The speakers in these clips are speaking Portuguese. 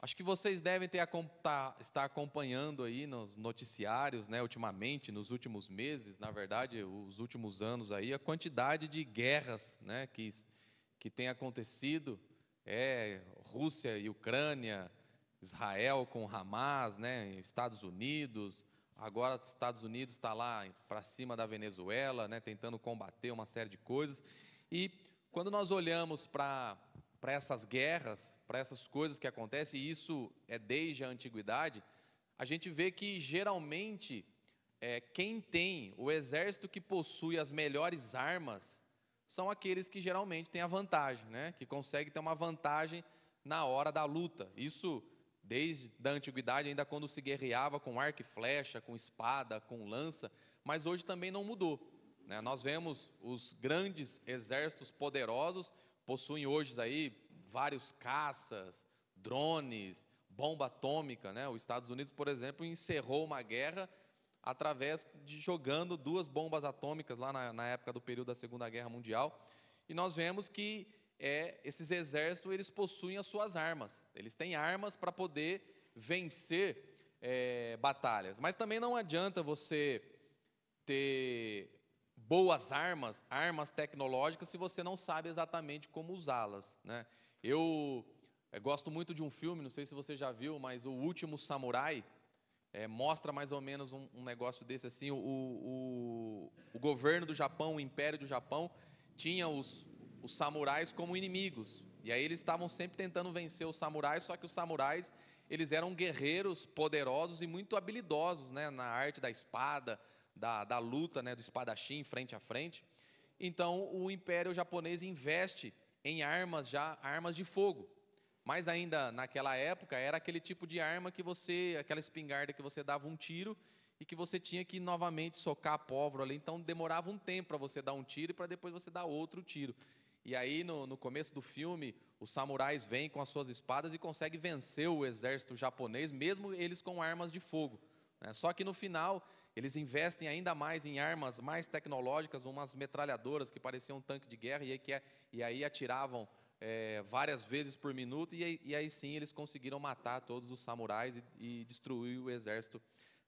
Acho que vocês devem estar acompanhando aí nos noticiários, né, ultimamente, nos últimos meses, na verdade, os últimos anos aí, a quantidade de guerras, né, que tem acontecido, Rússia e Ucrânia, Israel com Hamas, né, Estados Unidos, agora os Estados Unidos está lá para cima da Venezuela, né, tentando combater uma série de coisas. E quando nós olhamos para essas guerras, para essas coisas que acontecem, e isso é desde a antiguidade, a gente vê que geralmente quem tem o exército que possui as melhores armas são aqueles que geralmente têm a vantagem, né? Que conseguem ter uma vantagem na hora da luta. Isso desde a antiguidade, ainda quando se guerreava com arco e flecha, com espada, com lança, mas hoje também não mudou, né? Nós vemos os grandes exércitos poderosos possuem hoje aí vários caças, drones, bomba atômica, né? Os Estados Unidos, por exemplo, encerrou uma guerra através de jogando 2 bombas atômicas lá na época do período da Segunda Guerra Mundial. E nós vemos que esses exércitos eles possuem as suas armas. Eles têm armas para poder vencer batalhas. Mas também não adianta você ter boas armas, armas tecnológicas, se você não sabe exatamente como usá-las, né? Eu gosto muito de um filme, não sei se você já viu, mas O Último Samurai mostra mais ou menos um negócio desse assim. O governo do Japão, o Império do Japão, tinha os samurais como inimigos. E aí eles estavam sempre tentando vencer os samurais, só que os samurais eles eram guerreiros poderosos e muito habilidosos, né, na arte da espada, da luta, né, do espadachim frente a frente. Então o Império japonês investe em armas de fogo. Mas ainda naquela época era aquele tipo de arma que aquela espingarda que você dava um tiro e que você tinha que novamente socar a pólvora ali. Então demorava um tempo para você dar um tiro e para depois você dar outro tiro. E aí no começo do filme os samurais vêm com as suas espadas e conseguem vencer o exército japonês, mesmo eles com armas de fogo, né? Só que no final eles investem ainda mais em armas mais tecnológicas, umas metralhadoras que pareciam um tanque de guerra e aí atiravam várias vezes por minuto, e aí sim eles conseguiram matar todos os samurais e destruir o exército,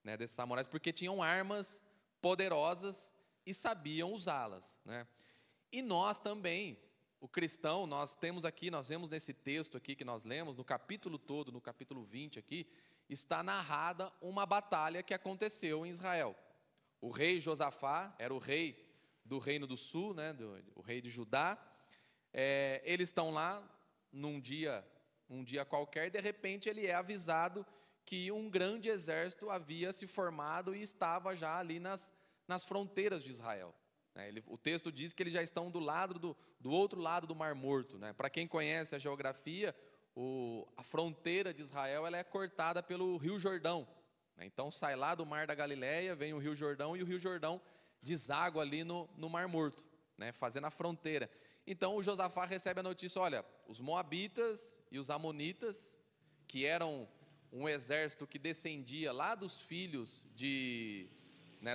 né, desses samurais, porque tinham armas poderosas e sabiam usá-las, né? E nós também, o cristão, nós vemos nesse texto aqui que nós lemos, no capítulo todo, no capítulo 20 aqui, está narrada uma batalha que aconteceu em Israel. O rei Josafá era o rei do reino do sul, né, o rei de Judá. Eles estão lá um dia qualquer, e de repente ele é avisado que um grande exército havia se formado e estava já ali nas fronteiras de Israel. O texto diz que eles já estão do outro lado do Mar Morto, né? Para quem conhece a geografia, a fronteira de Israel ela é cortada pelo Rio Jordão, né? Então sai lá do Mar da Galileia, vem o Rio Jordão, e o Rio Jordão deságua ali no Mar Morto, né? Fazendo a fronteira. Então o Josafá recebe a notícia: olha, os moabitas e os amonitas, que eram um exército que descendia lá dos filhos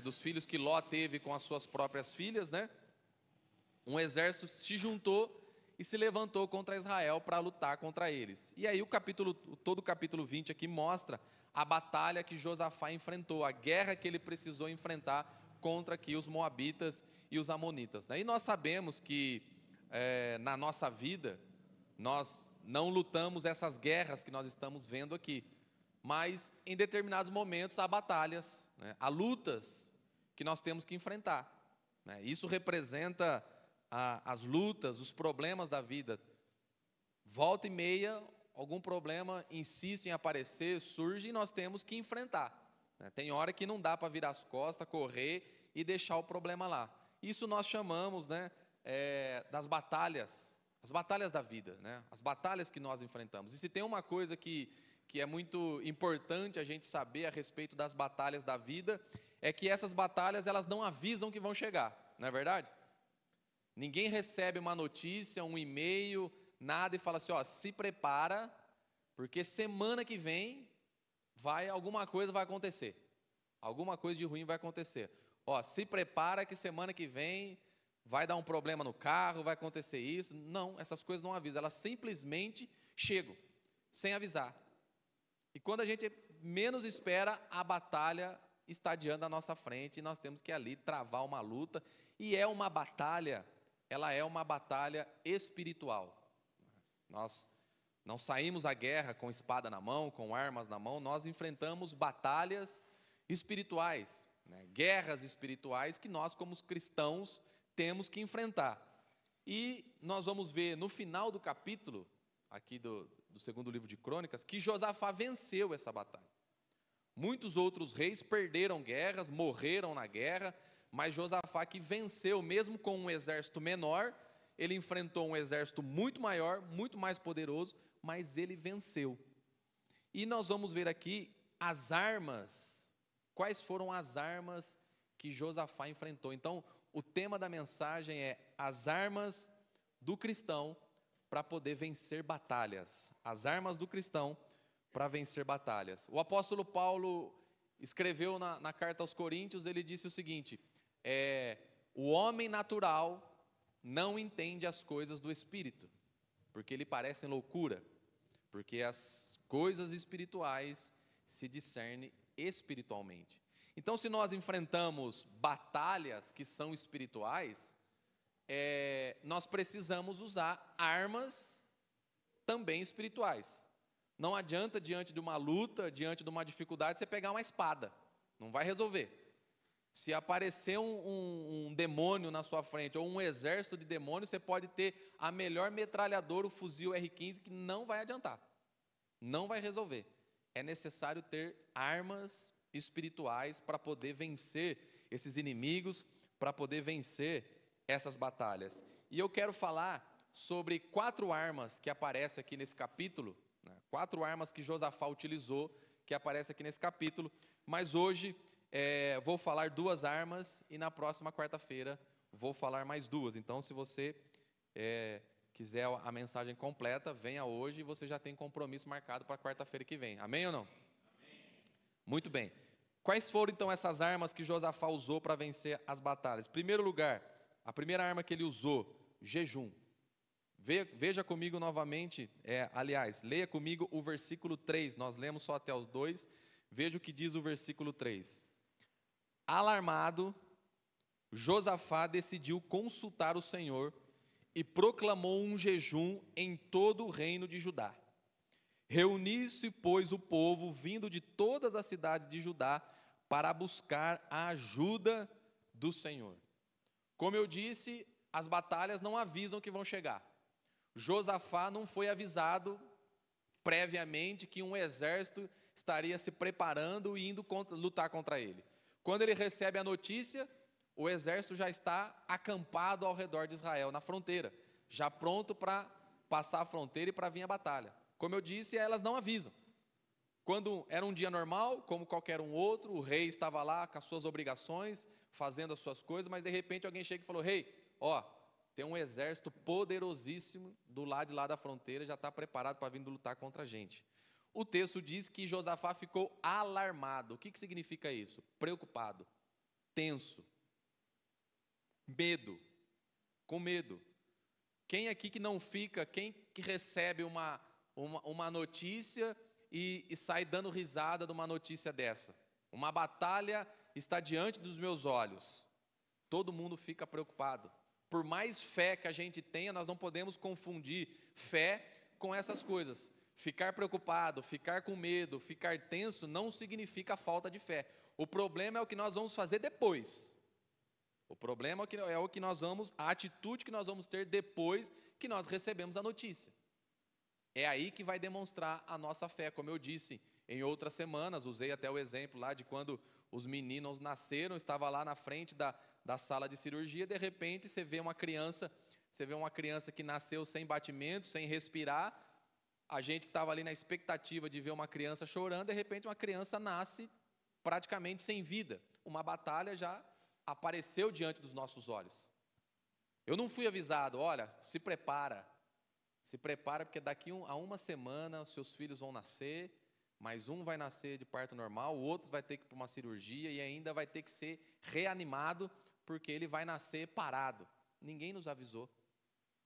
dos filhos que Ló teve com as suas próprias filhas, né? Um exército se juntou e se levantou contra Israel para lutar contra eles. E aí todo o capítulo 20 aqui mostra a batalha que Josafá enfrentou, a guerra que ele precisou enfrentar contra aqui os moabitas e os amonitas, né? E nós sabemos que na nossa vida nós não lutamos essas guerras que nós estamos vendo aqui, mas em determinados momentos há batalhas, né? Há lutas que nós temos que enfrentar, né? Isso representa as lutas, os problemas da vida. Volta e meia, algum problema insiste em aparecer, surge, e nós temos que enfrentar, né? Tem hora que não dá para virar as costas, correr e deixar o problema lá. Isso nós chamamos, né, das batalhas, as batalhas da vida, né? As batalhas que nós enfrentamos. E se tem uma coisa que é muito importante a gente saber a respeito das batalhas da vida, é que essas batalhas elas não avisam que vão chegar, não é verdade? Ninguém recebe uma notícia, um e-mail, nada, e fala assim: ó, se prepara, porque semana que vem alguma coisa vai acontecer, alguma coisa de ruim vai acontecer. Ó, se prepara que semana que vem vai dar um problema no carro, vai acontecer isso. Não, essas coisas não avisam, elas simplesmente chegam, sem avisar. E quando a gente menos espera, a batalha está diante da nossa frente e nós temos que ali travar uma luta. E é uma batalha, ela é uma batalha espiritual. Nós não saímos à guerra com espada na mão, com armas na mão, nós enfrentamos batalhas espirituais, né? Guerras espirituais que nós, como cristãos, temos que enfrentar. E nós vamos ver no final do capítulo, aqui do segundo livro de Crônicas, que Josafá venceu essa batalha. Muitos outros reis perderam guerras, morreram na guerra, mas Josafá, que venceu, mesmo com um exército menor, ele enfrentou um exército muito maior, muito mais poderoso, mas ele venceu. E nós vamos ver aqui as armas, quais foram as armas que Josafá enfrentou. Então, o tema da mensagem é as armas do cristão para poder vencer batalhas. As armas do cristão para vencer batalhas. O apóstolo Paulo escreveu na carta aos Coríntios, ele disse o seguinte, o homem natural não entende as coisas do Espírito, porque lhe parecem loucura, porque as coisas espirituais se discernem espiritualmente. Então, se nós enfrentamos batalhas que são espirituais, nós precisamos usar armas também espirituais. Não adianta, diante de uma luta, diante de uma dificuldade, você pegar uma espada, não vai resolver. Se aparecer um demônio na sua frente, ou um exército de demônios, você pode ter a melhor metralhadora, o fuzil R15, que não vai adiantar, não vai resolver. É necessário ter armas espirituais para poder vencer esses inimigos, para poder vencer essas batalhas. E eu quero falar sobre 4 armas que aparecem aqui nesse capítulo, né? 4 armas que Josafá utilizou, que aparecem aqui nesse capítulo, mas hoje vou falar 2 armas e na próxima quarta-feira vou falar mais 2. Então, se você quiser a mensagem completa, venha hoje e você já tem compromisso marcado para quarta-feira que vem. Amém ou não? Amém. Muito bem. Quais foram então essas armas que Josafá usou para vencer as batalhas? Em primeiro lugar, a primeira arma que ele usou, jejum. Veja comigo novamente, aliás, leia comigo o versículo 3, nós lemos só até os 2, veja o que diz o versículo 3. Alarmado, Josafá decidiu consultar o Senhor e proclamou um jejum em todo o reino de Judá. Reuniu-se, pois, o povo vindo de todas as cidades de Judá para buscar a ajuda do Senhor. Como eu disse, as batalhas não avisam que vão chegar. Josafá não foi avisado previamente que um exército estaria se preparando e indo lutar contra ele. Quando ele recebe a notícia, o exército já está acampado ao redor de Israel, na fronteira, já pronto para passar a fronteira e para vir a batalha. Como eu disse, elas não avisam. Quando era um dia normal, como qualquer um outro, o rei estava lá com as suas obrigações, fazendo as suas coisas, mas de repente alguém chega e falou, rei, tem um exército poderosíssimo do lado de lá da fronteira, já está preparado para vir lutar contra a gente. O texto diz que Josafá ficou alarmado. O que significa isso? Preocupado, tenso, medo, com medo. Quem aqui que não fica, quem que recebe uma notícia e sai dando risada de uma notícia dessa? Uma batalha está diante dos meus olhos. Todo mundo fica preocupado. Por mais fé que a gente tenha, nós não podemos confundir fé com essas coisas. Ficar preocupado, ficar com medo, ficar tenso não significa falta de fé. O problema é o que nós vamos fazer depois. O problema é o que nós vamos, a atitude que nós vamos ter depois que nós recebemos a notícia. É aí que vai demonstrar a nossa fé. Como eu disse em outras semanas, usei até o exemplo lá de quando os meninos nasceram, estava lá na frente da sala de cirurgia, de repente você vê uma criança que nasceu sem batimento, sem respirar. A gente que estava ali na expectativa de ver uma criança chorando, de repente uma criança nasce praticamente sem vida. Uma batalha já apareceu diante dos nossos olhos. Eu não fui avisado, olha, se prepara porque daqui a uma semana os seus filhos vão nascer, mas um vai nascer de parto normal, o outro vai ter que ir para uma cirurgia e ainda vai ter que ser reanimado porque ele vai nascer parado. Ninguém nos avisou.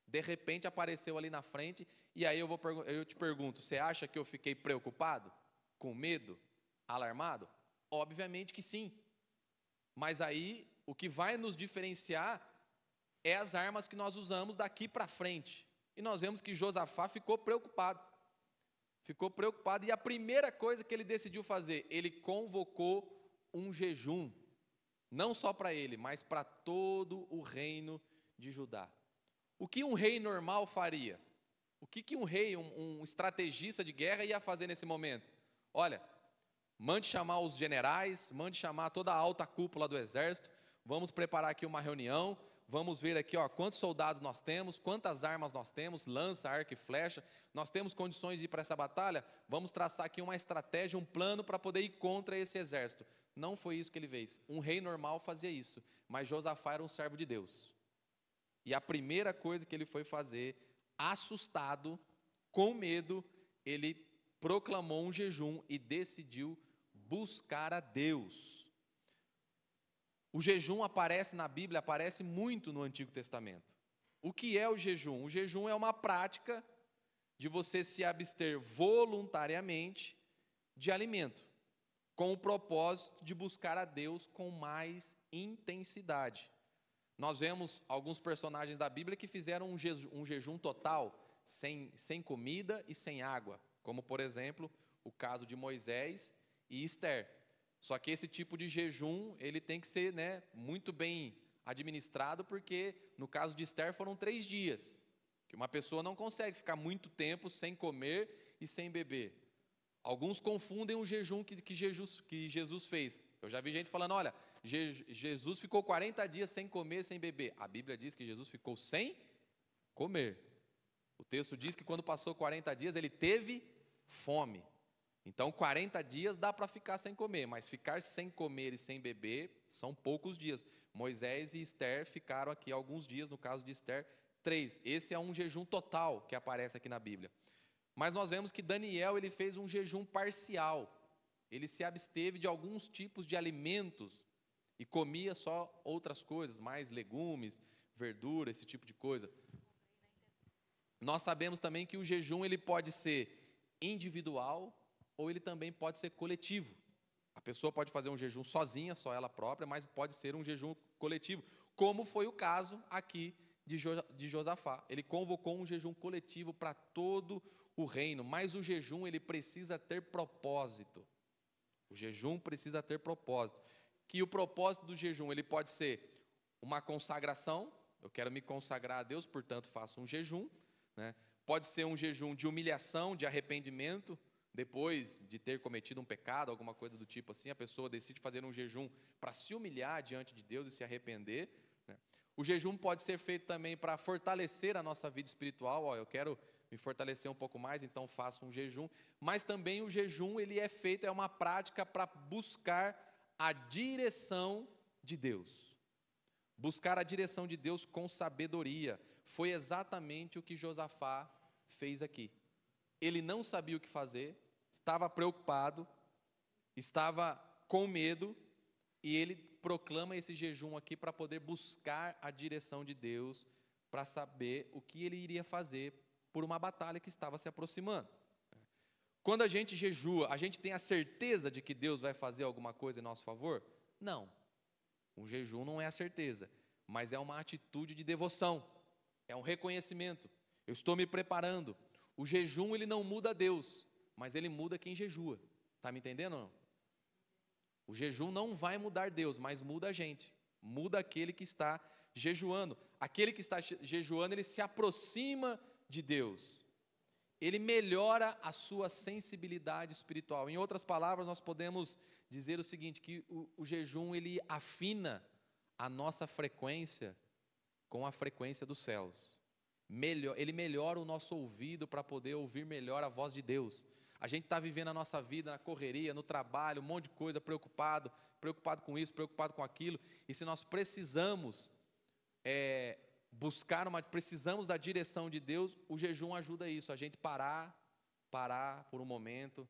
De repente apareceu ali na frente, e aí eu te pergunto, você acha que eu fiquei preocupado? com medo, alarmado? Obviamente que sim. Mas aí, o que vai nos diferenciar é as armas que nós usamos daqui para frente. E nós vemos que Josafá ficou preocupado. Ficou preocupado, e a primeira coisa que ele decidiu fazer, ele convocou um jejum. Não só para ele, mas para todo o reino de Judá. O que um rei normal faria? O que um rei, um estrategista de guerra ia fazer nesse momento? Olha, mande chamar os generais, mande chamar toda a alta cúpula do exército, vamos preparar aqui uma reunião, vamos ver aqui, quantos soldados nós temos, quantas armas nós temos, lança, arco e flecha, nós temos condições de ir para essa batalha, vamos traçar aqui uma estratégia, um plano para poder ir contra esse exército. Não foi isso que ele fez. Um rei normal fazia isso, mas Josafá era um servo de Deus. E a primeira coisa que ele foi fazer, assustado, com medo, ele proclamou um jejum e decidiu buscar a Deus. O jejum aparece na Bíblia, aparece muito no Antigo Testamento. O que é o jejum? O jejum é uma prática de você se abster voluntariamente de alimento, com o propósito de buscar a Deus com mais intensidade. Nós vemos alguns personagens da Bíblia que fizeram um jejum total, sem comida e sem água, como, por exemplo, o caso de Moisés e Esther. Só que esse tipo de jejum, ele tem que ser, muito bem administrado, porque no caso de Esther foram 3 dias, que uma pessoa não consegue ficar muito tempo sem comer e sem beber. Alguns confundem o jejum que Jesus fez. Eu já vi gente falando, olha, Jesus ficou 40 dias sem comer, sem beber. A Bíblia diz que Jesus ficou sem comer. O texto diz que quando passou 40 dias, ele teve fome. Então, 40 dias dá para ficar sem comer, mas ficar sem comer e sem beber são poucos dias. Moisés e Esther ficaram aqui alguns dias, no caso de Esther, 3. Esse é um jejum total que aparece aqui na Bíblia. Mas nós vemos que Daniel, ele fez um jejum parcial. Ele se absteve de alguns tipos de alimentos e comia só outras coisas, mais legumes, verdura, esse tipo de coisa. Nós sabemos também que o jejum ele pode ser individual ou ele também pode ser coletivo. A pessoa pode fazer um jejum sozinha, só ela própria, mas pode ser um jejum coletivo, como foi o caso aqui de Josafá. Ele convocou um jejum coletivo para todo o reino, mas o jejum ele precisa ter propósito. O jejum precisa ter propósito. Que o propósito do jejum ele pode ser uma consagração. Eu quero me consagrar a Deus, portanto faço um jejum. Pode ser um jejum de humilhação, de arrependimento. Depois de ter cometido um pecado, alguma coisa do tipo assim, a pessoa decide fazer um jejum para se humilhar diante de Deus e se arrepender. O jejum pode ser feito também para fortalecer a nossa vida espiritual. Eu quero me fortalecer um pouco mais, então faço um jejum. Mas também o jejum ele é feito, é uma prática para buscar a direção de Deus. Buscar a direção de Deus com sabedoria. Foi exatamente o que Josafá fez aqui. Ele não sabia o que fazer, estava preocupado, estava com medo, e ele proclama esse jejum aqui para poder buscar a direção de Deus, para saber o que ele iria fazer por uma batalha que estava se aproximando. Quando a gente jejua, a gente tem a certeza de que Deus vai fazer alguma coisa em nosso favor? Não. O jejum não é a certeza, mas é uma atitude de devoção, é um reconhecimento. Eu estou me preparando. O jejum ele não muda Deus, mas ele muda quem jejua. Está me entendendo ou não? O jejum não vai mudar Deus, mas muda a gente. Muda aquele que está jejuando. Aquele que está jejuando, ele se aproxima de Deus. Ele melhora a sua sensibilidade espiritual. Em outras palavras, nós podemos dizer o seguinte, que o jejum ele afina a nossa frequência com a frequência dos céus. Ele melhora o nosso ouvido para poder ouvir melhor a voz de Deus. A gente está vivendo a nossa vida na correria, no trabalho, um monte de coisa, preocupado com isso, preocupado com aquilo. E se nós precisamos precisamos da direção de Deus, o jejum ajuda isso, a gente parar por um momento,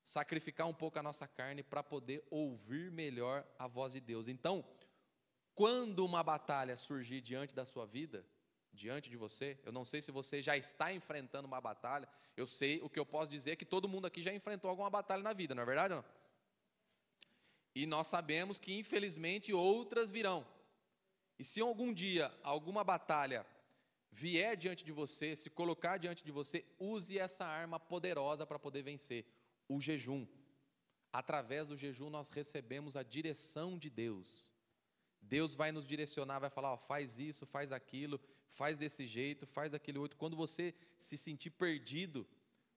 sacrificar um pouco a nossa carne para poder ouvir melhor a voz de Deus. Então, quando uma batalha surgir diante da sua vida, diante de você. Eu não sei se você já está enfrentando uma batalha. Eu sei, o que eu posso dizer é que todo mundo aqui já enfrentou alguma batalha na vida, não é verdade ou não? E nós sabemos que, infelizmente, outras virão. E se algum dia alguma batalha vier diante de você, se colocar diante de você, use essa arma poderosa para poder vencer, o jejum. Através do jejum nós recebemos a direção de Deus. Deus vai nos direcionar, vai falar, ó, faz isso, faz aquilo, faz desse jeito, faz aquele outro. Quando você se sentir perdido,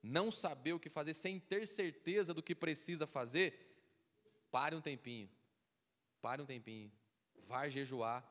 não saber o que fazer, sem ter certeza do que precisa fazer, pare um tempinho, vá jejuar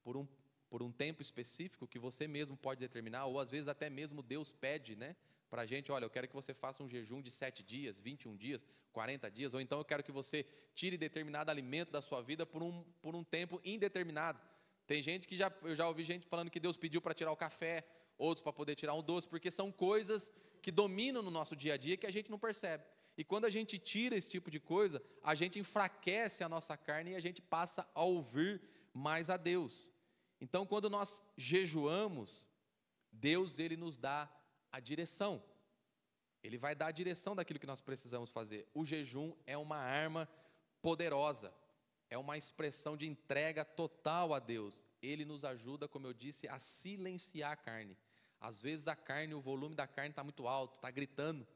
por um tempo específico que você mesmo pode determinar, ou às vezes até mesmo Deus pede, né, para a gente, olha, eu quero que você faça um jejum de 7 dias, 21 dias, 40 dias, ou então eu quero que você tire determinado alimento da sua vida por um tempo indeterminado. Tem gente que eu já ouvi gente falando que Deus pediu para tirar o café, outros para poder tirar um doce, porque são coisas que dominam no nosso dia a dia que a gente não percebe. E quando a gente tira esse tipo de coisa, a gente enfraquece a nossa carne e a gente passa a ouvir mais a Deus. Então, quando nós jejuamos, Deus, Ele nos dá a direção. Ele vai dar a direção daquilo que nós precisamos fazer. O jejum é uma arma poderosa, é uma expressão de entrega total a Deus. Ele nos ajuda, como eu disse, a silenciar a carne. Às vezes a carne, o volume da carne está muito alto, está gritando,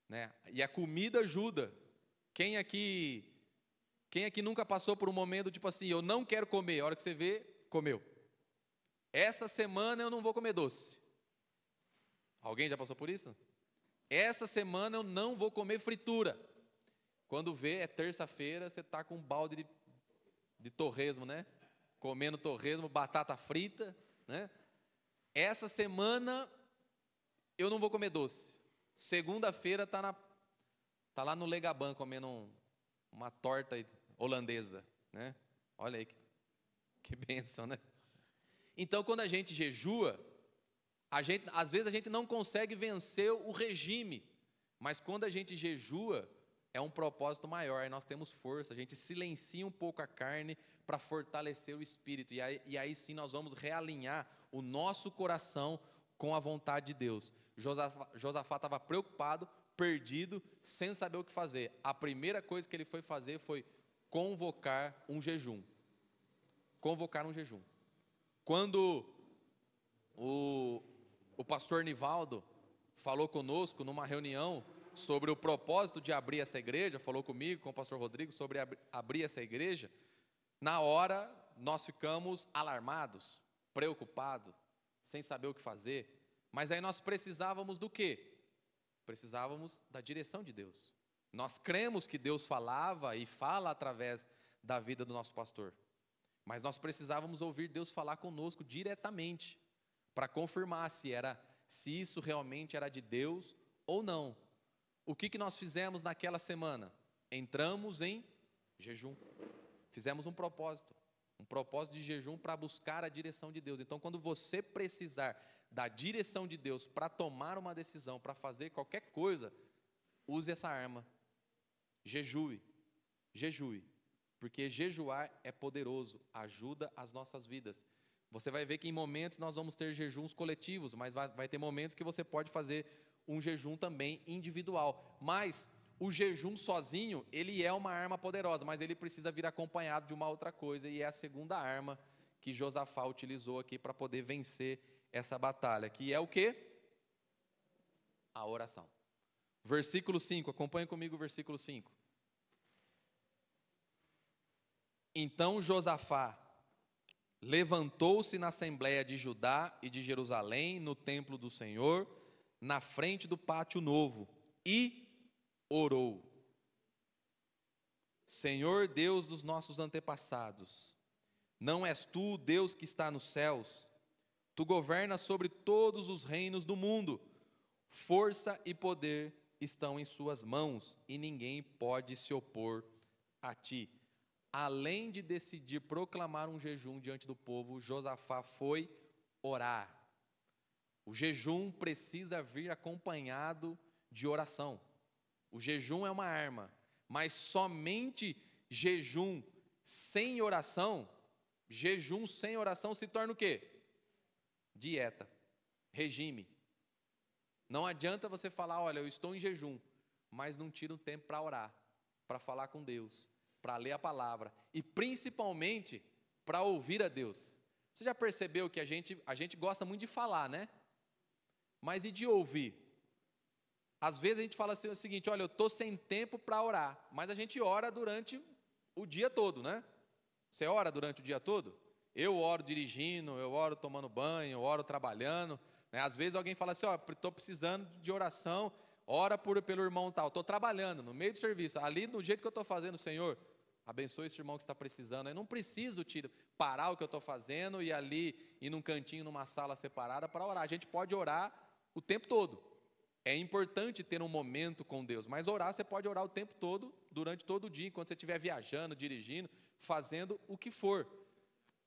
né? E a comida ajuda. Quem aqui nunca passou por um momento tipo assim, eu não quero comer, a hora que você vê, comeu. Essa semana eu não vou comer doce. Alguém já passou por isso? Essa semana eu não vou comer fritura. Quando vê, é terça-feira, você está com um balde de torresmo, né? Comendo torresmo, batata frita, né? Essa semana eu não vou comer doce. Segunda-feira tá lá no Legaban comendo uma torta holandesa, né? Olha aí que bênção, né? Então, quando a gente jejua, às vezes a gente não consegue vencer o regime, mas quando a gente jejua, é um propósito maior, aí nós temos força, a gente silencia um pouco a carne para fortalecer o espírito, e aí sim nós vamos realinhar o nosso coração com a vontade de Deus. Josafá estava preocupado, perdido, sem saber o que fazer. A primeira coisa que ele foi fazer foi convocar um jejum. Quando o pastor Nivaldo falou conosco numa reunião sobre o propósito de abrir essa igreja, falou comigo, com o pastor Rodrigo, sobre abrir essa igreja, na hora nós ficamos alarmados, preocupados, sem saber o que fazer, mas aí nós precisávamos do quê? Precisávamos da direção de Deus. Nós cremos que Deus falava e fala através da vida do nosso pastor, mas nós precisávamos ouvir Deus falar conosco diretamente, para confirmar se isso realmente era de Deus ou não. O que nós fizemos naquela semana? Entramos em jejum. Fizemos um propósito de jejum para buscar a direção de Deus. Então, quando você precisar da direção de Deus para tomar uma decisão, para fazer qualquer coisa, use essa arma. Jejue, porque jejuar é poderoso, ajuda as nossas vidas. Você vai ver que em momentos nós vamos ter jejuns coletivos, mas vai ter momentos que você pode fazer um jejum também individual. Mas o jejum sozinho, ele é uma arma poderosa, mas ele precisa vir acompanhado de uma outra coisa, e é a segunda arma que Josafá utilizou aqui para poder vencer essa batalha, que é o quê? A oração. Versículo 5, acompanhe comigo o versículo 5. Então Josafá levantou-se na assembleia de Judá e de Jerusalém, no templo do Senhor, na frente do pátio novo, e orou: Senhor Deus dos nossos antepassados, não és tu o Deus que está nos céus? Tu governas sobre todos os reinos do mundo. Força e poder estão em suas mãos, e ninguém pode se opor a ti. Além de decidir proclamar um jejum diante do povo, Josafá foi orar. O jejum precisa vir acompanhado de oração. O jejum é uma arma, mas somente jejum sem oração Jejum sem oração se torna o quê? Dieta, regime. Não adianta você falar, olha, eu estou em jejum, mas não tira um tempo para orar, para falar com Deus, para ler a palavra e principalmente para ouvir a Deus. Você já percebeu que a gente gosta muito de falar, né? Mas e de ouvir? Às vezes a gente fala assim, o seguinte, olha, eu estou sem tempo para orar, mas a gente ora durante o dia todo, né? Você ora durante o dia todo? Eu oro dirigindo, eu oro tomando banho, eu oro trabalhando, né? Às vezes alguém fala assim, ó, estou precisando de oração, ora pelo irmão tal, estou trabalhando no meio do serviço, ali do jeito que eu estou fazendo, Senhor, abençoe esse irmão que está precisando. Eu não preciso parar o que eu estou fazendo e ali ir num cantinho, numa sala separada para orar. A gente pode orar o tempo todo. É importante ter um momento com Deus, mas orar, você pode orar o tempo todo, durante todo o dia, enquanto você estiver viajando, dirigindo, fazendo o que for.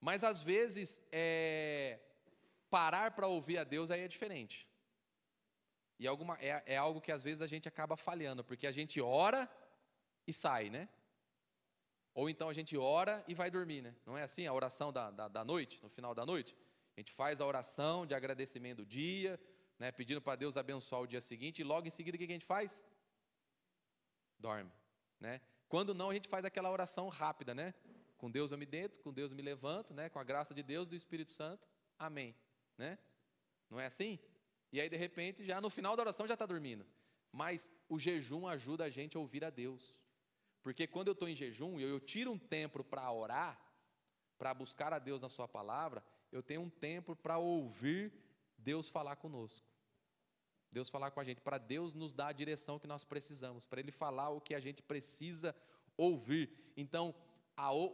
Mas às vezes, parar para ouvir a Deus aí é diferente. E é algo que às vezes a gente acaba falhando, porque a gente ora e sai, né? Ou então a gente ora e vai dormir, né? Não é assim a oração da noite, no final da noite? A gente faz a oração de agradecimento do dia, né, pedindo para Deus abençoar o dia seguinte, e logo em seguida o que a gente faz? Dorme, né? Quando não, a gente faz aquela oração rápida, né? Com Deus eu me deito, com Deus eu me levanto, né? Com a graça de Deus, do Espírito Santo, amém, né? Não é assim? E aí, de repente, já no final da oração já está dormindo. Mas o jejum ajuda a gente a ouvir a Deus. Porque quando eu estou em jejum, eu tiro um tempo para orar, para buscar a Deus na sua palavra, eu tenho um tempo para ouvir Deus falar conosco. Deus falar com a gente, para Deus nos dar a direção que nós precisamos, para Ele falar o que a gente precisa ouvir. Então,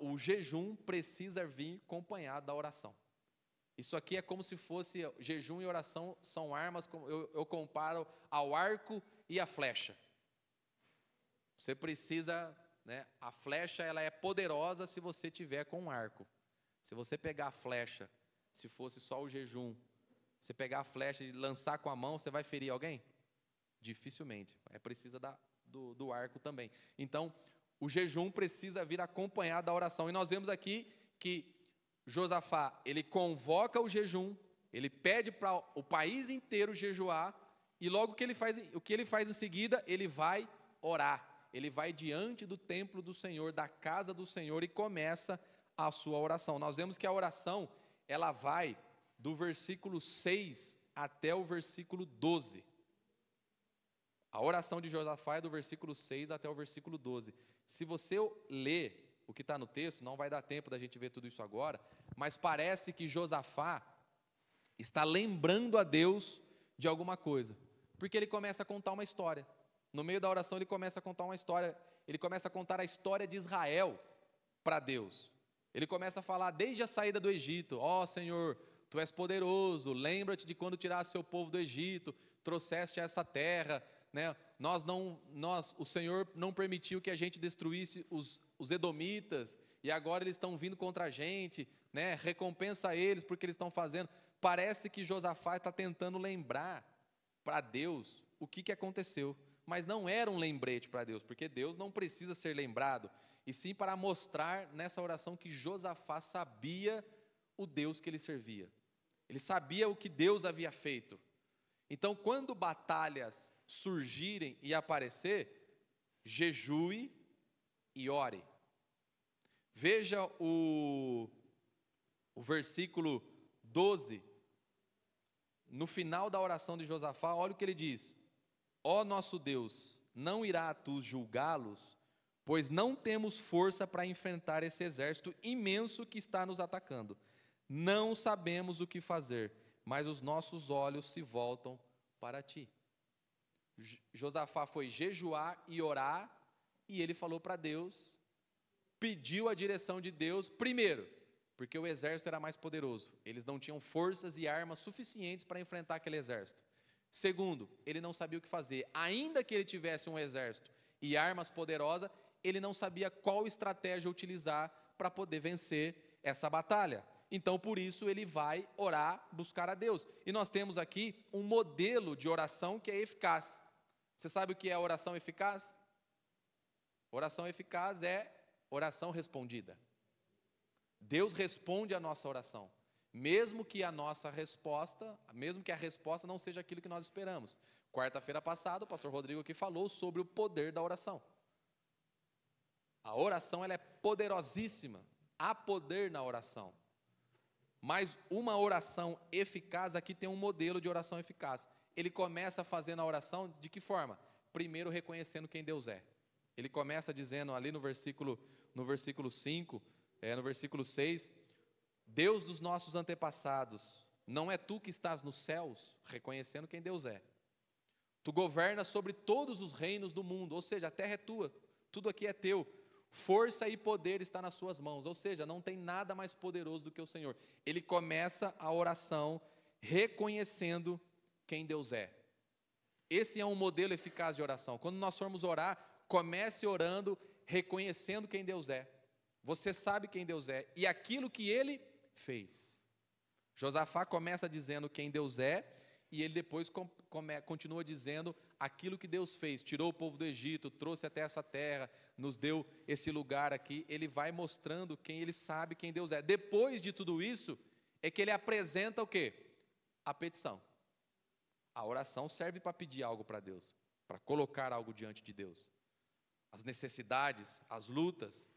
o jejum precisa vir acompanhado da oração. Isso aqui é como se fosse, jejum e oração são armas, eu comparo ao arco e a flecha. Você precisa, né, a flecha ela é poderosa se você tiver com um arco. Se você pegar a flecha, se fosse só o jejum, você pegar a flecha e lançar com a mão, você vai ferir alguém? Dificilmente. É preciso do arco também. Então, o jejum precisa vir acompanhado da oração. E nós vemos aqui que Josafá, ele convoca o jejum, ele pede para o país inteiro jejuar, e logo o que ele faz em seguida, ele vai orar. Ele vai diante do templo do Senhor, da casa do Senhor, e começa a sua oração. Nós vemos que a oração, ela vai do versículo 6 até o versículo 12. A oração de Josafá é do versículo 6 até o versículo 12. Se você ler o que está no texto, não vai dar tempo da gente ver tudo isso agora, mas parece que Josafá está lembrando a Deus de alguma coisa, porque ele começa a contar uma história. No meio da oração ele começa a contar uma história, ele começa a contar a história de Israel para Deus. Ele começa a falar desde a saída do Egito, ó Senhor, Tu és poderoso, lembra-te de quando tiraste seu povo do Egito, trouxeste a essa terra, né? O Senhor não permitiu que a gente destruísse os edomitas, e agora eles estão vindo contra a gente, né? Recompensa eles porque eles estão fazendo. Parece que Josafá está tentando lembrar para Deus o que aconteceu, mas não era um lembrete para Deus, porque Deus não precisa ser lembrado, e sim para mostrar nessa oração que Josafá sabia o Deus que ele servia. Ele sabia o que Deus havia feito. Então, quando batalhas surgirem e aparecer, jejue e ore. Veja o versículo 12. No final da oração de Josafá, olha o que ele diz: ó nosso Deus, não irá tu julgá-los, pois não temos força para enfrentar esse exército imenso que está nos atacando. Não sabemos o que fazer, mas os nossos olhos se voltam para ti. Josafá foi jejuar e orar, e ele falou para Deus, pediu a direção de Deus, primeiro, porque o exército era mais poderoso, eles não tinham forças e armas suficientes para enfrentar aquele exército. Segundo, ele não sabia o que fazer, ainda que ele tivesse um exército e armas poderosas, ele não sabia qual estratégia utilizar para poder vencer essa batalha. Então, por isso, ele vai orar, buscar a Deus. E nós temos aqui um modelo de oração que é eficaz. Você sabe o que é oração eficaz? Oração eficaz é oração respondida. Deus responde a nossa oração, mesmo que a resposta não seja aquilo que nós esperamos. Quarta-feira passada, o pastor Rodrigo aqui falou sobre o poder da oração. A oração, ela é poderosíssima, há poder na oração. Mas uma oração eficaz, aqui tem um modelo de oração eficaz. Ele começa fazendo a oração de que forma? Primeiro reconhecendo quem Deus é. Ele começa dizendo ali no versículo 5, no versículo 6, Deus dos nossos antepassados, não é tu que estás nos céus, reconhecendo quem Deus é. Tu governas sobre todos os reinos do mundo, ou seja, a terra é tua, tudo aqui é teu. Força e poder está nas suas mãos, ou seja, não tem nada mais poderoso do que o Senhor. Ele começa a oração reconhecendo quem Deus é. Esse é um modelo eficaz de oração. Quando nós formos orar, comece orando, reconhecendo quem Deus é. Você sabe quem Deus é e aquilo que Ele fez. Josafá começa dizendo quem Deus é e ele depois continua dizendo aquilo que Deus fez. Tirou o povo do Egito, trouxe até essa terra, nos deu esse lugar aqui. Ele vai mostrando quem ele sabe quem Deus é. Depois de tudo isso, é que ele apresenta o quê? A petição. A oração serve para pedir algo para Deus, para colocar algo diante de Deus. As necessidades, as lutas.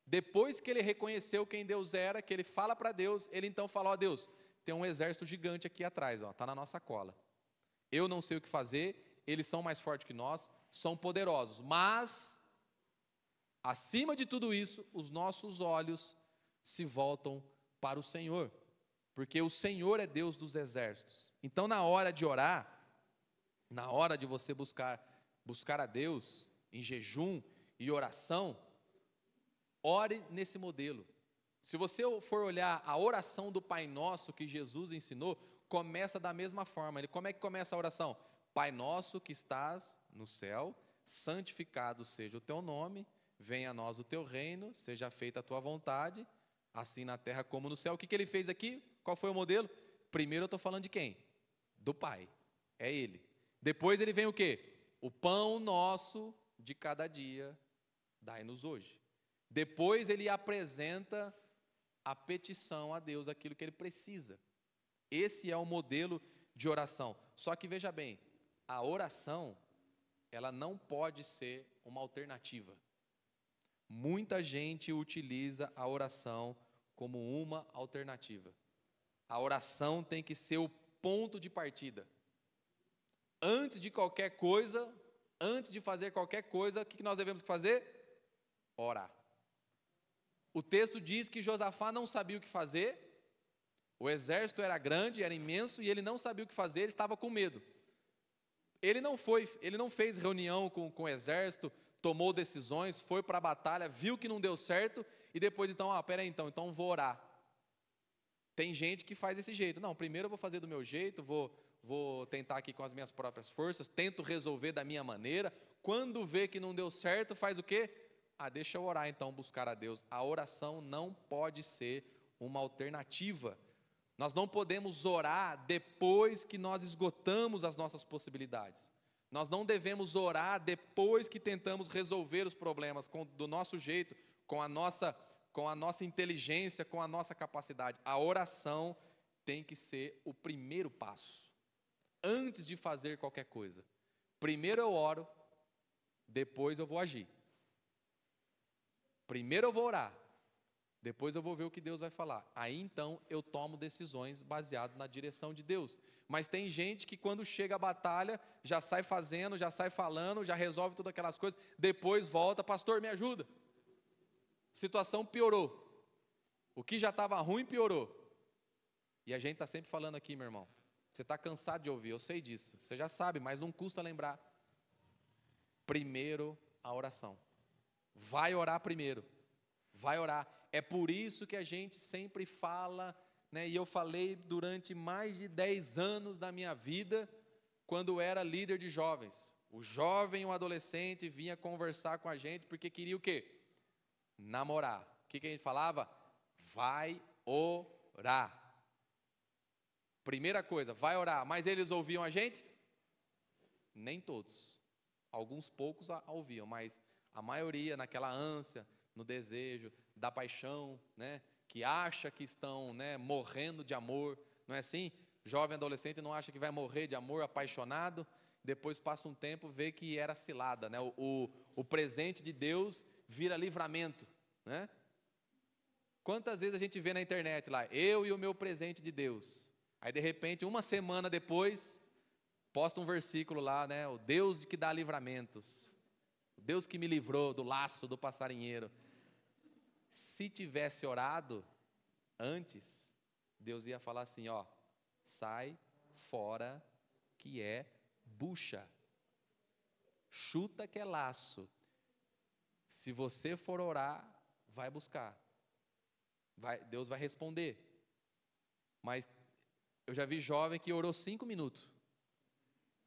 Depois que ele reconheceu quem Deus era, que ele fala para Deus, ele então fala, ó Deus, tem um exército gigante aqui atrás, está na nossa cola. Eu não sei o que fazer, eles são mais fortes que nós, são poderosos, mas, acima de tudo isso, os nossos olhos se voltam para o Senhor, porque o Senhor é Deus dos exércitos. Então, na hora de orar, na hora de você buscar a Deus em jejum e oração, ore nesse modelo. Se você for olhar a oração do Pai Nosso que Jesus ensinou, começa da mesma forma. Como é que começa a oração? Pai Nosso que estás no céu, santificado seja o teu nome, venha a nós o teu reino, seja feita a tua vontade, assim na terra como no céu. O que ele fez aqui? Qual foi o modelo? Primeiro eu estou falando de quem? Do Pai, é Ele. Depois ele vem o quê? O pão nosso de cada dia, dai-nos hoje. Depois ele apresenta a petição a Deus, aquilo que ele precisa. Esse é o modelo de oração. Só que veja bem, a oração, ela não pode ser uma alternativa. Muita gente utiliza a oração como uma alternativa. A oração tem que ser o ponto de partida. Antes de qualquer coisa, antes de fazer qualquer coisa, o que nós devemos fazer? Orar. O texto diz que Josafá não sabia o que fazer, o exército era grande, era imenso, e ele não sabia o que fazer, ele estava com medo. Ele não fez reunião com o exército, tomou decisões, foi para a batalha, viu que não deu certo, e depois então, então vou orar. Tem gente que faz desse jeito, não, primeiro eu vou fazer do meu jeito, vou tentar aqui com as minhas próprias forças, tento resolver da minha maneira, quando vê que não deu certo, faz o quê? Deixa eu orar então, buscar a Deus. A oração não pode ser uma alternativa. Nós não podemos orar depois que nós esgotamos as nossas possibilidades. Nós não devemos orar depois que tentamos resolver os problemas do nosso jeito, com a nossa inteligência, com a nossa capacidade. A oração tem que ser o primeiro passo, antes de fazer qualquer coisa. Primeiro eu oro, depois eu vou agir. Primeiro eu vou orar, depois eu vou ver o que Deus vai falar. Aí então eu tomo decisões baseadas na direção de Deus. Mas tem gente que quando chega a batalha, já sai fazendo, já sai falando, já resolve todas aquelas coisas, depois volta, pastor, me ajuda. Situação piorou. O que já estava ruim piorou. E a gente está sempre falando aqui, meu irmão. Você está cansado de ouvir, eu sei disso. Você já sabe, mas não custa lembrar. Primeiro a oração. Vai orar primeiro, vai orar. É por isso que a gente sempre fala, e eu falei durante mais de 10 anos da minha vida, quando eu era líder de jovens. O jovem, o adolescente vinha conversar com a gente, porque queria o quê? Namorar. O que a gente falava? Vai orar. Primeira coisa, vai orar. Mas eles ouviam a gente? Nem todos. Alguns poucos ouviam, mas a maioria naquela ânsia, no desejo, da paixão, que acha que estão, né, morrendo de amor, não é assim? Jovem adolescente não acha que vai morrer de amor, apaixonado, depois passa um tempo, vê que era cilada, né? O presente de Deus vira livramento, né? Quantas vezes a gente vê na internet lá, eu e o meu presente de Deus, aí de repente, uma semana depois, posta um versículo lá, né? O Deus que dá livramentos, o Deus que me livrou do laço do passarinheiro. Se tivesse orado antes, Deus ia falar assim, ó, sai fora que é bucha, chuta que é laço. Se você for orar, vai buscar, Deus vai responder. Mas eu já vi jovem que orou 5 minutos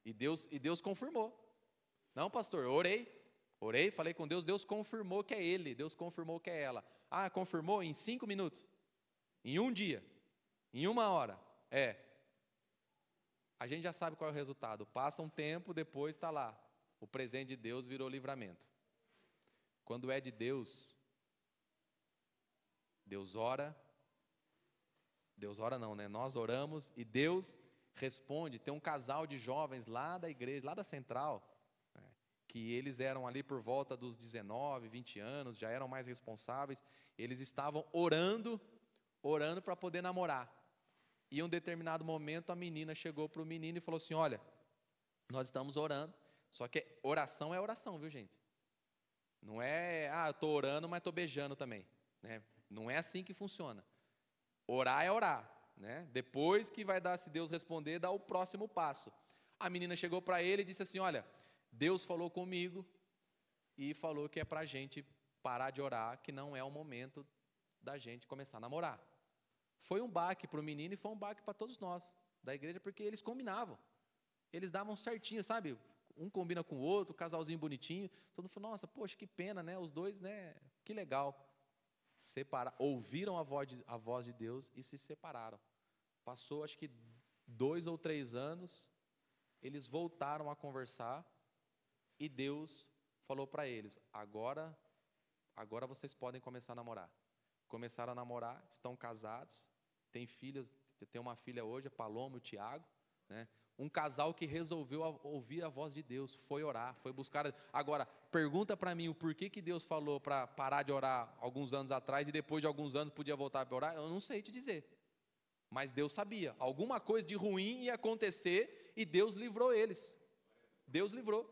e Deus confirmou. Não, pastor, orei, falei com Deus, Deus confirmou que é ele, Deus confirmou que é ela. Ah, confirmou em 5 minutos, em um dia, em 1 hora. A gente já sabe qual é o resultado. Passa um tempo, depois está lá. O presente de Deus virou livramento. Quando é de Deus, Deus ora não, né? Nós oramos e Deus responde. Tem um casal de jovens lá da igreja, lá da central, né, que eles eram ali por volta dos 19, 20 anos, já eram mais responsáveis. Eles estavam orando para poder namorar. E em um determinado momento a menina chegou para o menino e falou assim, olha, nós estamos orando, só que oração é oração, viu, gente? Não é, eu estou orando, mas estou beijando também, né? Não é assim que funciona. Orar é orar, né? Depois que vai dar, se Deus responder, dá o próximo passo. A menina chegou para ele e disse assim, olha, Deus falou comigo e falou que é para a gente parar de orar, que não é o momento da gente começar a namorar. Foi um baque para o menino e foi um baque para todos nós da igreja, porque eles combinavam. Eles davam certinho, sabe? Um combina com o outro, casalzinho bonitinho. Todo mundo falou, nossa, poxa, que pena, né? Os dois, né? Que legal. Ouviram a voz de Deus e se separaram. Passou, acho que 2 ou 3 anos, eles voltaram a conversar e Deus falou para eles, agora vocês podem começar a namorar. Começaram a namorar, estão casados, têm filhos, tem uma filha hoje, a Paloma e o Tiago, né? Um casal que resolveu ouvir a voz de Deus, foi orar, foi buscar. Agora, pergunta para mim o porquê que Deus falou para parar de orar alguns anos atrás e depois de alguns anos podia voltar para orar, eu não sei te dizer. Mas Deus sabia, alguma coisa de ruim ia acontecer e Deus livrou eles. Deus livrou.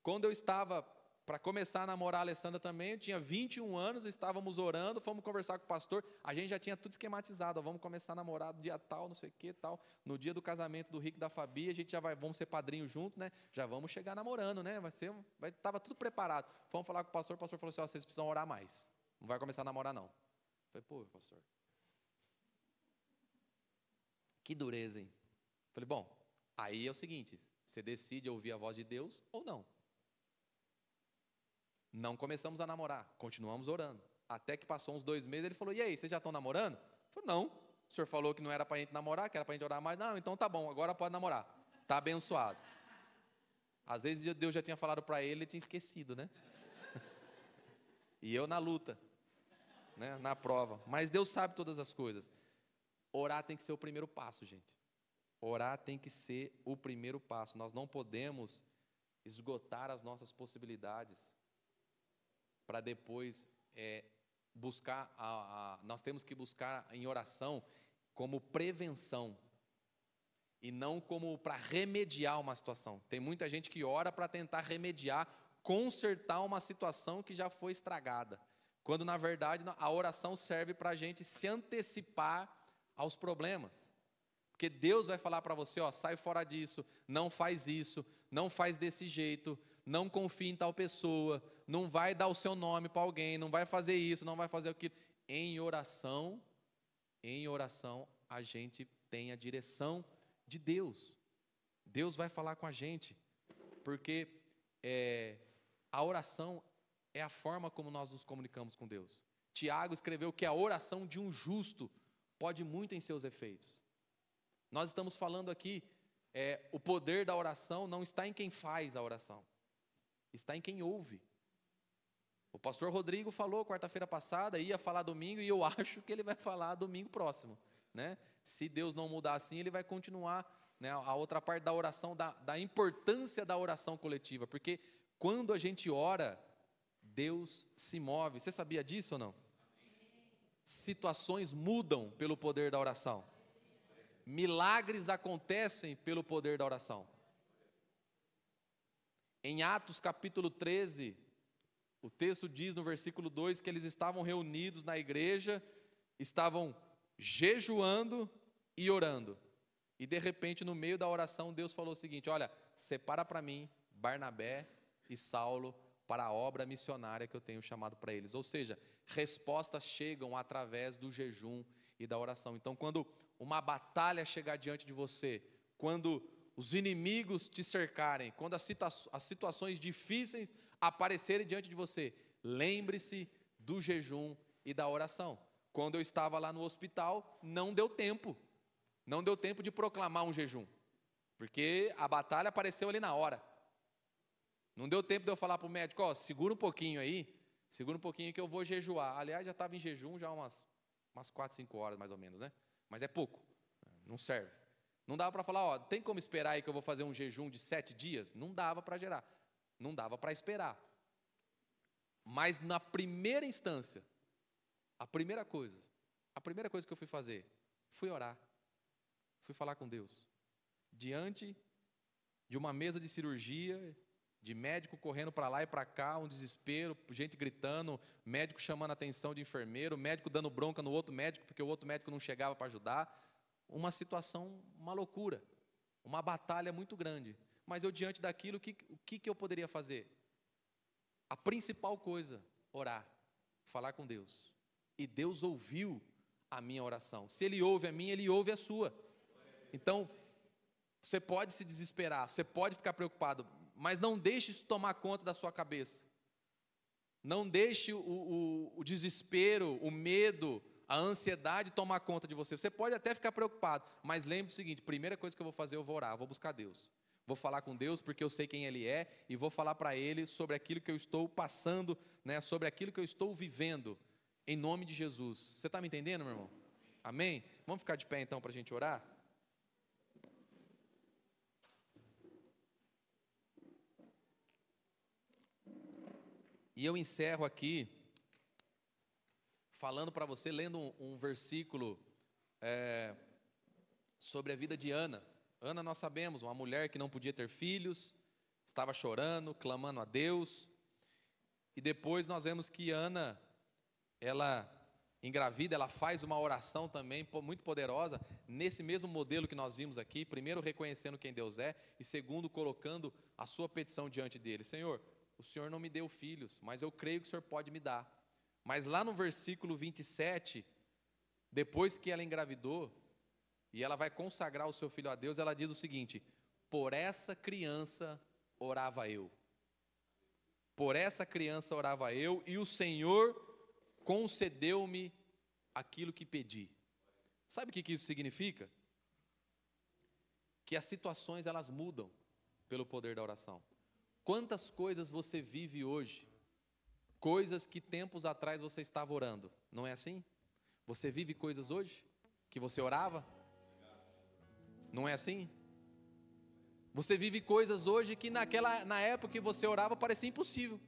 Quando eu estava para começar a namorar a Alessandra também, eu tinha 21 anos, estávamos orando, fomos conversar com o pastor, a gente já tinha tudo esquematizado, vamos começar a namorar no dia tal, não sei o que, tal, no dia do casamento do Rick e da Fabi, a gente já vamos ser padrinho junto, né, já vamos chegar namorando, né, estava tudo preparado, fomos falar com o pastor falou assim, vocês precisam orar mais, não vai começar a namorar não. Eu falei, pastor, que dureza, hein? Eu falei, bom, aí é o seguinte, você decide ouvir a voz de Deus ou não. Não começamos a namorar, continuamos orando. Até que passou uns 2 meses, ele falou, e aí, vocês já estão namorando? Eu falei, não, o senhor falou que não era para a gente namorar, que era para a gente orar mais. Não, então tá bom, agora pode namorar. Está abençoado. Às vezes Deus já tinha falado para ele tinha esquecido, né? E eu na luta, né? Na prova. Mas Deus sabe todas as coisas. Orar tem que ser o primeiro passo, gente. Orar tem que ser o primeiro passo. Nós não podemos esgotar as nossas possibilidades para depois buscar, nós temos que buscar em oração como prevenção e não como para remediar uma situação. Tem muita gente que ora para tentar remediar, consertar uma situação que já foi estragada, quando na verdade a oração serve para a gente se antecipar aos problemas, porque Deus vai falar para você, sai fora disso, não faz isso, não faz desse jeito, não confie em tal pessoa, não vai dar o seu nome para alguém, não vai fazer isso, não vai fazer aquilo. Em oração, a gente tem a direção de Deus. Deus vai falar com a gente, porque a oração é a forma como nós nos comunicamos com Deus. Tiago escreveu que a oração de um justo pode muito em seus efeitos. Nós estamos falando aqui, o poder da oração não está em quem faz a oração, está em quem ouve. O pastor Rodrigo falou quarta-feira passada, ia falar domingo, e eu acho que ele vai falar domingo próximo, né? Se Deus não mudar assim, ele vai continuar, né, a outra parte da oração, da importância da oração coletiva, porque quando a gente ora, Deus se move. Você sabia disso ou não? Situações mudam pelo poder da oração. Milagres acontecem pelo poder da oração. Em Atos capítulo 13, o texto diz no versículo 2 que eles estavam reunidos na igreja, estavam jejuando e orando. E de repente, no meio da oração, Deus falou o seguinte: olha, separa para mim Barnabé e Saulo para a obra missionária que eu tenho chamado para eles. Ou seja, respostas chegam através do jejum e da oração. Então, quando uma batalha chegar diante de você, quando os inimigos te cercarem, quando as situações difíceis aparecerem diante de você, lembre-se do jejum e da oração. Quando eu estava lá no hospital, não deu tempo de proclamar um jejum, porque a batalha apareceu ali na hora. Não deu tempo de eu falar para o médico: ó, segura um pouquinho que eu vou jejuar. Aliás, já estava em jejum já umas 4, 5 horas mais ou menos, né? Mas é pouco, não serve. Não dava para falar: ó, tem como esperar aí que eu vou fazer um jejum de 7 dias? Não dava para gerar, não dava para esperar. Mas na primeira instância, a primeira coisa que eu fui fazer, fui orar, fui falar com Deus, diante de uma mesa de cirurgia, de médico correndo para lá e para cá, um desespero, gente gritando, médico chamando a atenção de enfermeiro, médico dando bronca no outro médico, porque o outro médico não chegava para ajudar, uma situação, uma loucura, uma batalha muito grande. Mas eu, diante daquilo, o que eu poderia fazer? A principal coisa, orar, falar com Deus. E Deus ouviu a minha oração. Se Ele ouve a minha, Ele ouve a sua. Então, você pode se desesperar, você pode ficar preocupado, mas não deixe isso tomar conta da sua cabeça. Não deixe o desespero, o medo, a ansiedade tomar conta de você. Você pode até ficar preocupado, mas lembre o seguinte: primeira coisa que eu vou fazer, eu vou orar, vou buscar Deus. Vou falar com Deus porque eu sei quem Ele é e vou falar para Ele sobre aquilo que eu estou passando, né, sobre aquilo que eu estou vivendo, em nome de Jesus. Você está me entendendo, meu irmão? Amém? Vamos ficar de pé então para a gente orar? E eu encerro aqui, falando para você, lendo um versículo sobre a vida de Ana. Ana, nós sabemos, uma mulher que não podia ter filhos, estava chorando, clamando a Deus. E depois nós vemos que Ana, ela engravida, ela faz uma oração também muito poderosa, nesse mesmo modelo que nós vimos aqui. Primeiro, reconhecendo quem Deus é, e segundo, colocando a sua petição diante dele. Senhor, o Senhor não me deu filhos, mas eu creio que o Senhor pode me dar. Mas lá no versículo 27, depois que ela engravidou, e ela vai consagrar o seu filho a Deus, ela diz o seguinte: por essa criança orava eu. Por essa criança orava eu, e o Senhor concedeu-me aquilo que pedi. Sabe o que isso significa? Que as situações, elas mudam pelo poder da oração. Quantas coisas você vive hoje, coisas que tempos atrás você estava orando, não é assim? Você vive coisas hoje que você orava? Não é assim? Você vive coisas hoje que na época que você orava parecia impossível.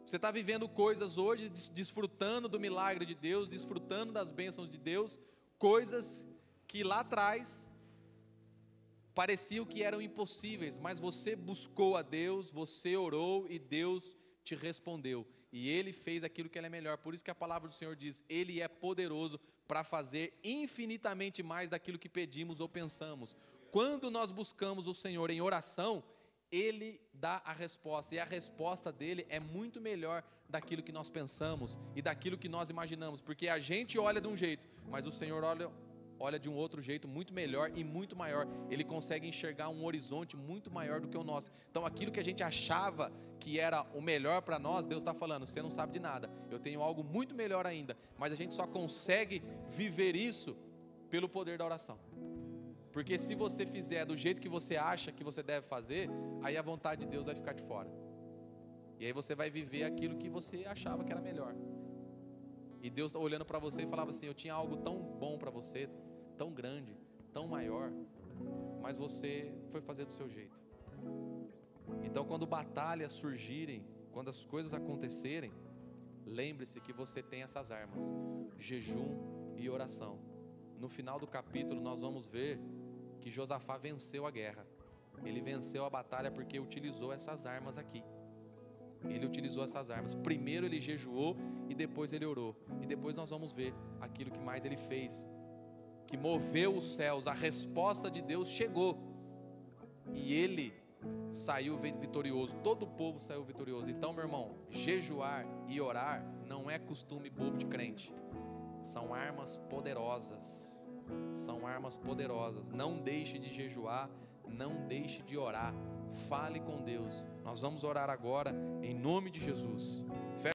Você está vivendo coisas hoje, desfrutando do milagre de Deus, desfrutando das bênçãos de Deus, coisas que lá atrás pareciam que eram impossíveis, mas você buscou a Deus, você orou e Deus te respondeu. E Ele fez aquilo que é melhor. Por isso que a palavra do Senhor diz: Ele é poderoso para fazer infinitamente mais daquilo que pedimos ou pensamos. Quando nós buscamos o Senhor em oração, Ele dá a resposta, e a resposta dele é muito melhor daquilo que nós pensamos e daquilo que nós imaginamos, porque a gente olha de um jeito, mas o Senhor olha de um outro jeito, muito melhor e muito maior. Ele consegue enxergar um horizonte muito maior do que o nosso. Então aquilo que a gente achava que era o melhor para nós, Deus está falando: você não sabe de nada, eu tenho algo muito melhor ainda. Mas a gente só consegue viver isso pelo poder da oração. Porque se você fizer do jeito que você acha que você deve fazer, aí a vontade de Deus vai ficar de fora. E aí você vai viver aquilo que você achava que era melhor. E Deus está olhando para você e falava assim: eu tinha algo tão bom para você, tão grande, tão maior, mas você foi fazer do seu jeito. Então, quando batalhas surgirem, quando as coisas acontecerem, lembre-se que você tem essas armas: jejum e oração. No final do capítulo nós vamos ver que Josafá venceu a guerra. Ele venceu a batalha porque utilizou essas armas aqui. Ele utilizou essas armas. Primeiro ele jejuou e depois ele orou. E depois nós vamos ver aquilo que mais ele fez, que moveu os céus. A resposta de Deus chegou e ele saiu vitorioso. Todo o povo saiu vitorioso. Então, meu irmão, jejuar e orar não é costume bobo de crente. São armas poderosas. São armas poderosas. Não deixe de jejuar, não deixe de orar. Fale com Deus. Nós vamos orar agora em nome de Jesus.